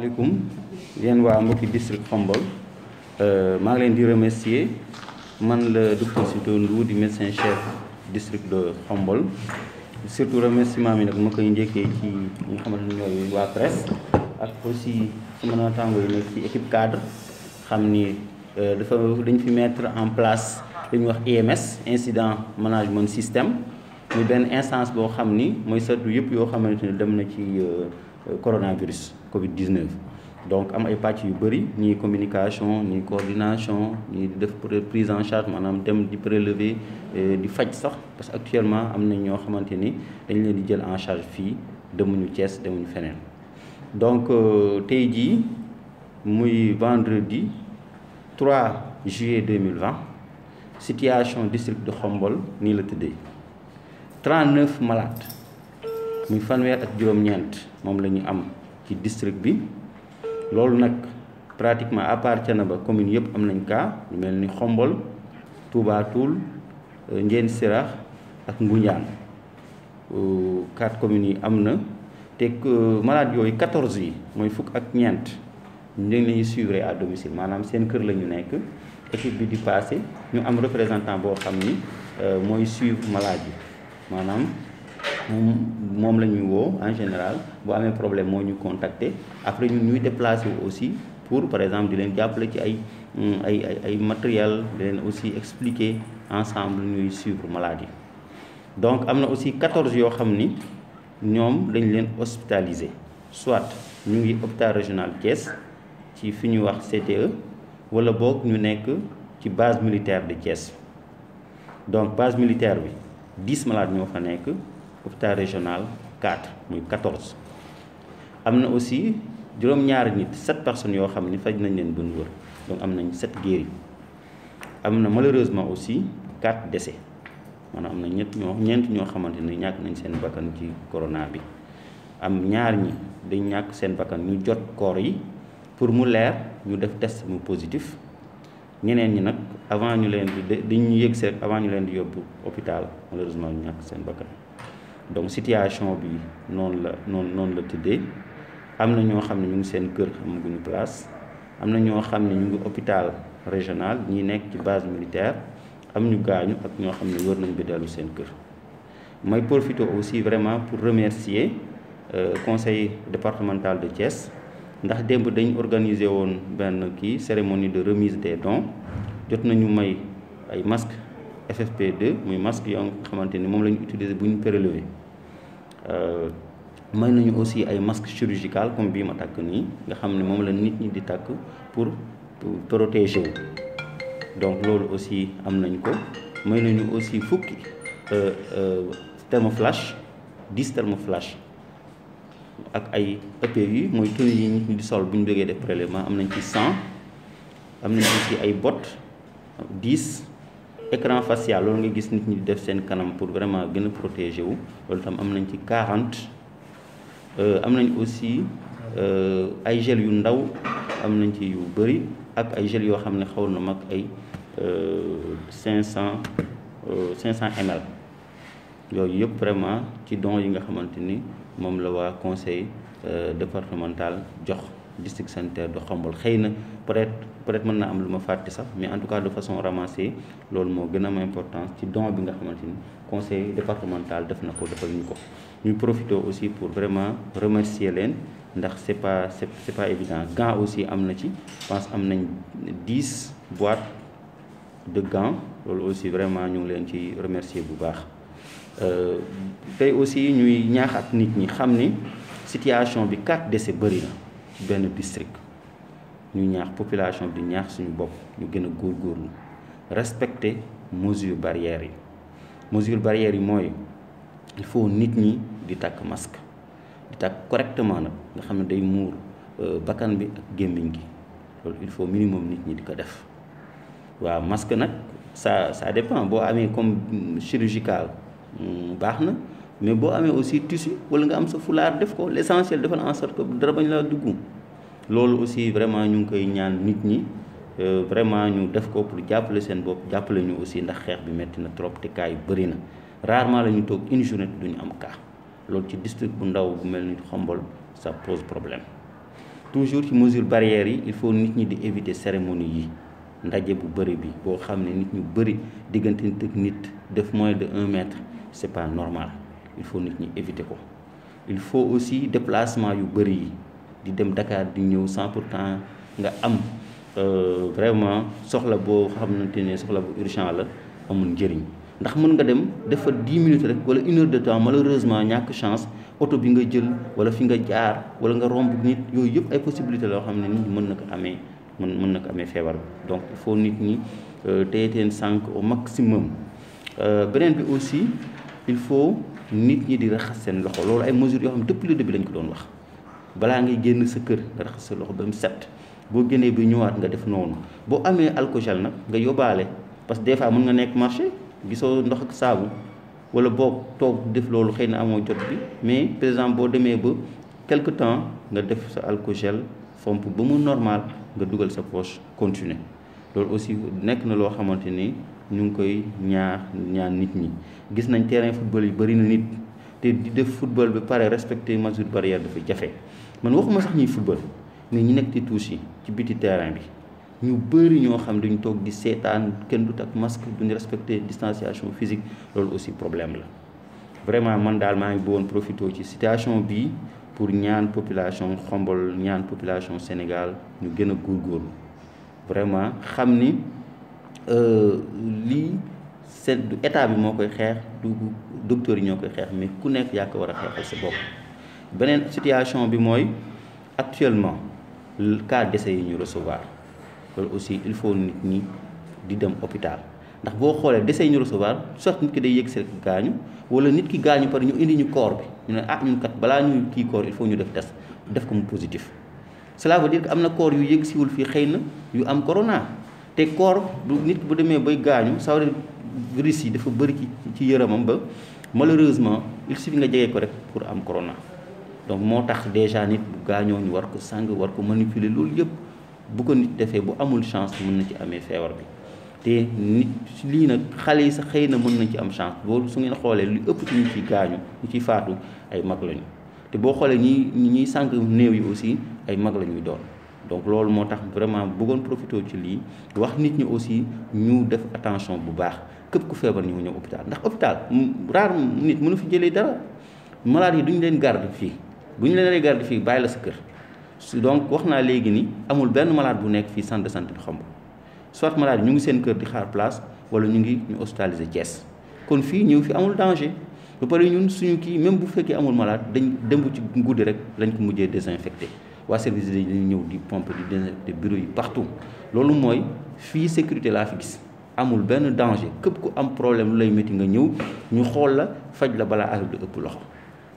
asalaamaaleykum yéen waa mbokki district Khombole maa ngi leen di remercier man le docteur Sitor Ndour di médecin chef district de Khombole surtout remerciement mi nag ma koy njëkkee ci ñi nga xamante ne ñooy waa presse ak aussi sama naataango yi nekk ci équipe cadre xam ni dañ fi mettre en place li ñuy wax IMS incident management système muy benn instance boo xam ni mooy saytu yëpp yoo xamante ne dem na ci coronavirus Covid-19 donc am ay pàcc yu bëri ñii communication ñii coordination ñii di def prise en charge maanaam dem di prélever di faj sax parce que actuellement am na ñoo xamante ni dañ leen di jël en charge fii demuñu Thiès demuñu feneen donc tey jii muy vendredi 3 juillet 2020 situation district de Khombole nii la tëddee 39 malades muy fanweer ak juróom-ñeent moom la ñu am ci district bi loolu nag pratiquement à part Thiénaba commune yëpp am nañ cas lu mel ni Khombole Touba Toul Ndiéyène Sirakh ak Ngoundiane 4 communes yi am na te malades yooyu 14 yi mooy fukk ak ñeent ñu leen lañuy suivre à domicile maanaam seen kër la ñu nekk équipe bi di passé ñu am représentant boo xam ni mooy suivre malade yi maanaam moom la ñuy woo en général boo amee problème moo ñu contacter après ñun ñuy déplacer aussi pour par exemple di leen jàppale ci ay matériel di leen aussi expliquer ensemble ñuy suivre malade yi donc am na aussi 14 yoo xam ni ñoom dañ leen hospitaliser soit ñu ngi hôpital régional Thiès ci fi ñuy wax CTE wala boog ñu nekk ci base militaire de Thiès donc base militaire bi 10 malades ñoo fa nekk hôpital régional 4 muy 14 am na aussi juróom-ñaari nit 7 personnes yoo xam ni faj nañ leen bën wër donc am nañ 7 guéris am na malheureusement aussi 4 décès maanaam am na ñeent ñoo xamante ne ñàkk nañ seen bakkan ci corona bi am ñaar ñi dañ ñàkk seen bakkan ñu jot corps yi pour mu leer ñu def test mu positif ñeneen ñi nag avant ñu leen di dañu yëg seet avant ñu leen di yóbbu hôpital malheureusement ñu ñàkk seen bakkan donc situation bi noonu la tëddee am na ñoo xam ne ñu ngi seen kër amaguñu place am na ñoo xam ne ñu ngi hôpital régional ñi nekk ci base militaire am ñu gaañu ak ñoo xam ne wër nañ bi dellu seen kër may profiter aussi vraiment pour remercier conseil départemental de Thiès ndax démb dañ organiser woon benn cérémonie de remise des dons jot nañu may ay masques FFP2 muy masque yoo nga xamante ni moom la ñu utiliser bu ñu prélever may nañu aussi ay masques chirurgicaux comme bii ma takk nii nga xam ne moom la nit ñi di takk pour protéger wu donc loolu aussi am nañ ko may nañu aussi fukki thermoflash 10 thermoflash ak ay EPI mooy tenue yi nit ñi di sol bu ñu bëggee def prélèvement am nañ ci 100 am nañ aussi ay bottes 10 écran facial loolu nga gis nit ñi di def seen kanam pour vraiment gën a protéger wu loolu tam am nañ ci 40 am nañ aussi ay gel yu ndaw am nañ ci yu bëri ak ay gel yoo xam ne xaw na mag ay 500 ml yooyu yëpp vraiment ci dons yi nga xamante ni moom la waa conseil départemental jox district sanitaire de Khombole xëy na peut-être mën naa am lu ma fàtte sax mais en tout cas de façon ramassée loolu moo gën a am importance ci don bi nga xamante ni conseil départemental def na ko defal ñu ko ñu profité aussi pour vraiment remercier leen ndax c'est pas évident gants aussi am na ci je pense am nañ 10 boîtes de gants loolu aussi vraiment ñu ngi leen ci remercier bu baax tey aussi ñuy ñaaxaat nit ñi xam ni situation bi 4 décès bëri na ci benn district ñu ñaax population bi di ñaax suñu bopp ñu gën a góorgóorlu respecter mesures barrières yi mooy il faut nit ñi di takk masque di takk correctement nag nga xam ne day muur bakkan bi ak gémmiñ gi loolu il faut minimum nit ñi di ko def waaw masque nag ça dépend boo amee comme chirurgical baax na mais boo amee aussi tissu wala nga am sa fulaar def ko l'essentiel defal en sorte que dara bañ laa dugg loolu aussi vraiment ñu ngi koy ñaan nit ñi vraiment ñu def ko pour jàppale seen bopp jàppale ñu aussi ndax xeex bi metti na trop te cas yu bëri na rarement la ñu toog une journée duñu am cas loolu ci district bu ndaw bu mel ni Khombole ça pose problème toujours ci mesure barrières yi il faut nit ñi di éviter cérémonie yi ndaje bu bëri bi boo xam ne nit ñu bëri diggante nit ak nit def moins de 1 mètre c'est pas normal il faut nit ñi éviter ko. Il faut aussi déplacement yu bëri yi di dem Dakar di ñëw sans pourtant nga am vraiment soxla boo xamante ne soxla bu urgent la amul njëriñ ndax mën nga dem dafa 10 minutes rek wala 1 heure de temps malheureusement ñàkk chance oto bi nga jël wala fi nga jaar wala nga romb nit yooyu yëpp ay possibilités loo xam ne nit ñi mën na ko amee mën na ko amee feebar bi donc il faut nit ñi téye teen sànq au maximum. Beneen bi aussi il faut nit ñi di raxas seen loxo loolu ay mesures yoo xam ne depuis le début lañ ko doon wax balaa ngay génn sa kër nga raxas sa loxo ba mu set boo génnee bi ñëwaat nga def noonu boo amee alcool nag nga yóbbaale parce que des fois mën nga nekk marché gisoo ndox ak saabu wala boo toog def loolu xëy na amoo jot bi mais par exemple boo demee ba quelque temps nga def sa alcool fomp ba mu normal nga dugal sa poche continuer loolu aussi nekk na loo xamante ni ñu ngi koy ñaan nit ñi. Gis nañ terrain football yi bëri na nit te di def football bi pare respecter mesure barrière dafa jafe man waxuma sax ñuy football mais ñi nekk ci touche yi ci biti terrain bi ñu bëri ñoo xam duñ toog di seetaan kenn du takk masque duñu respecter distanciation physique loolu aussi problème la. Vraiment man daal maa ngi bëggoon profité ci situation bii pour ñaan population Khombole ñaan population Sénégal ñu gën a góorgóorlu vraiment xam ni lii c'est du état bi moo koy xeex du docteur yi ñoo koy xeex mais ku nekk yaa ko war a xeexal sa bopp. Beneen situation bi mooy actuellement cas décès yi ñu recevoir loolu aussi il faut nit ñi di dem hôpital ndax boo xoolee décès yi ñu recevoir soit nit ki day yëg si gaañu wala nit ki gaañu pare ñu indi ñu corps bi ñu ne ah ñun kat balaa ñuy kii corps il faut ñu def test def ko mu positif. Cela veut dire que am na corps yu yëg siwul fii xëy na yu am corona te corps bu nit bu demee bay gaañu ça veut dire virus yi dafa bëri ci yaramam ba malheureusement il suffit nga jege ko rek pour am corona. Donc moo tax déjà nit bu gaañoo ñu war ko sang war ko manipuler loolu yëpp bu ko nit defee bu amul chance mën na ci amee feebar bi te nit lii nag xale yi sax xëy na mën nañ ci am chance loolu su ngeen xoolee lu ëpp ci ñu ciy gaañu ñu ciy faatu ay mag lañu te boo xoolee ñiy sang néew yi aussi ay mag la ñuy doon. Donc loolu moo tax vraiment bëggoon profité ci lii wax nit ñi aussi ñu def attention bu baax képp ku feebar ñu ñëw hôpital ndax hôpital rare nit mënu fi jëlee dara malade yi duñu leen garde fii bu ñu leen garde fii bàyyi la sa kër donc wax naa léegi ni amul benn malade bu nekk fii centre de santé bi Khombole soit malade ñu ngi seen kër di xaar place wala ñu hospitalisé Thiès kon fii ñëw fi amul danger ba pare ñun suñu kii même bu fekkee amul malade dañ démb ci guddi rek lañ ko mujjee désinfecté waa service dañuy ñëw di pompe di désinfecté bureau yi partout loolu mooy fii sécurité laa fi gis amul benn danger képp ku am problème lu lay métti nga ñëw ñu xool la faj la balaa affaire bi ëpp loxo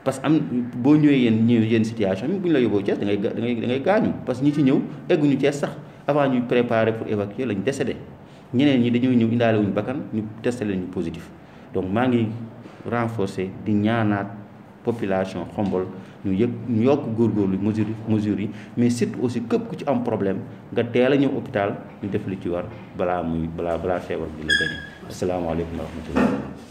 parce que am boo ñëwee yéen situation bi bu ñu la yóbboo Thiès da ngay gaañu parce que ñi ci ñëw egguñu Thiès sax avant ñuy préparer pour évacuer lañ décédé ñeneen ñi dañoo ñëw indaale wuñu bakkan ñu testé leen ñu positif donc maa ngi renforcer di ñaanaat population Khombole ñu yokk góorgóorlu mesures yi mais surtout aussi képp ku ci am problème nga teel a ñëw hôpital ñu def li ci war balaa feebar bi la gagné. Asalaamaaleykum wa rahmatullah.